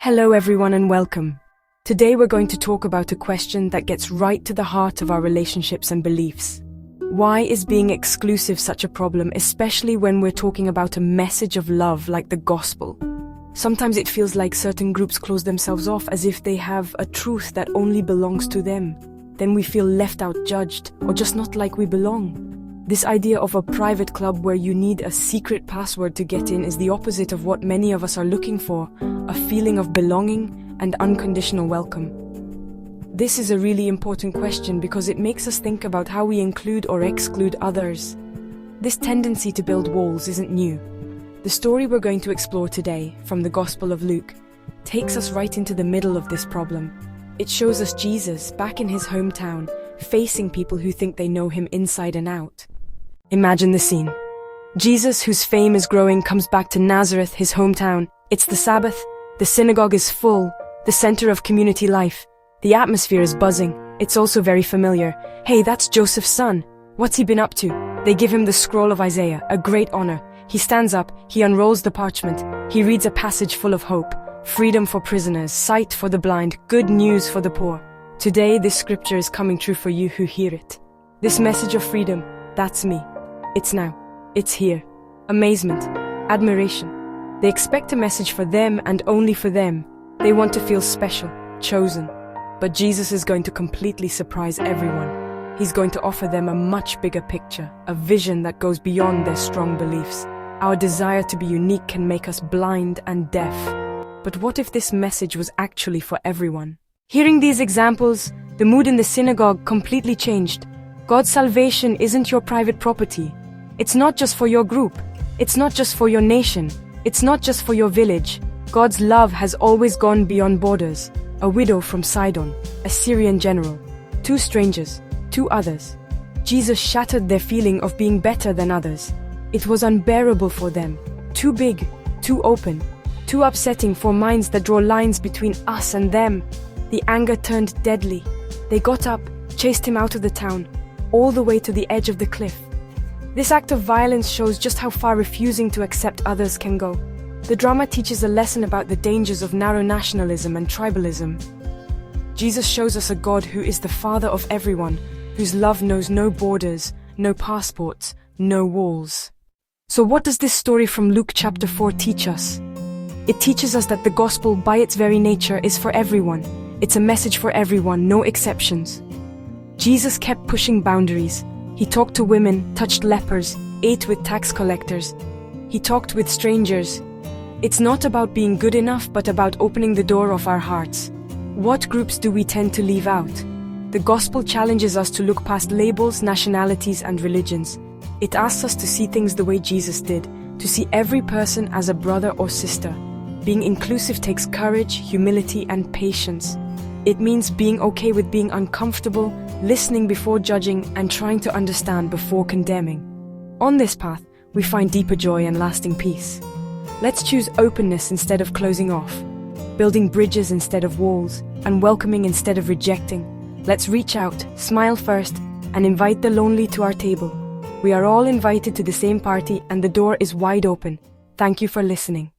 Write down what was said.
Hello everyone and welcome. Today we're going to talk about a question that gets right to the heart of our relationships and beliefs. Why is being exclusive such a problem, especially when we're talking about a message of love like the gospel? Sometimes it feels like certain groups close themselves off as if they have a truth that only belongs to them. Then we feel left out, judged, or just not like we belong. This idea of a private club where you need a secret password to get in is the opposite of what many of us are looking for, a feeling of belonging and unconditional welcome. This is a really important question because it makes us think about how we include or exclude others. This tendency to build walls isn't new. The story we're going to explore today, from the Gospel of Luke, takes us right into the middle of this problem. It shows us Jesus, back in his hometown, facing people who think they know him inside and out. Imagine the scene. Jesus, whose fame is growing, comes back to Nazareth, his hometown. It's the Sabbath, the synagogue is full, the center of community life. The atmosphere is buzzing. It's also very familiar. Hey, that's Joseph's son. What's he been up to? They give him the scroll of Isaiah, a great honor. He stands up, he unrolls the parchment. He reads a passage full of hope. Freedom for prisoners, sight for the blind, good news for the poor. Today, this scripture is coming true for you who hear it. This message of freedom, that's me. It's now. It's here. Amazement. Admiration. They expect a message for them and only for them. They want to feel special, chosen. But Jesus is going to completely surprise everyone. He's going to offer them a much bigger picture, a vision that goes beyond their strong beliefs. Our desire to be unique can make us blind and deaf. But what if this message was actually for everyone? Hearing these examples, the mood in the synagogue completely changed. God's salvation isn't your private property. It's not just for your group. It's not just for your nation. It's not just for your village. God's love has always gone beyond borders. A widow from Sidon, a Syrian general, two strangers, two others. Jesus shattered their feeling of being better than others. It was unbearable for them. Too big, too open, too upsetting for minds that draw lines between us and them. The anger turned deadly. They got up, chased him out of the town, all the way to the edge of the cliff. This act of violence shows just how far refusing to accept others can go. The drama teaches a lesson about the dangers of narrow nationalism and tribalism. Jesus shows us a God who is the Father of everyone, whose love knows no borders, no passports, no walls. So what does this story from Luke chapter 4 teach us? It teaches us that the gospel, by its very nature, is for everyone. It's a message for everyone, no exceptions. Jesus kept pushing boundaries. He talked to women, touched lepers, ate with tax collectors. He talked with strangers. It's not about being good enough, but about opening the door of our hearts. What groups do we tend to leave out? The gospel challenges us to look past labels, nationalities, and religions. It asks us to see things the way Jesus did, to see every person as a brother or sister. Being inclusive takes courage, humility, and patience. It means being okay with being uncomfortable, listening before judging, and trying to understand before condemning. On this path, we find deeper joy and lasting peace. Let's choose openness instead of closing off, building bridges instead of walls, and welcoming instead of rejecting. Let's reach out, smile first, and invite the lonely to our table. We are all invited to the same party, and the door is wide open. Thank you for listening.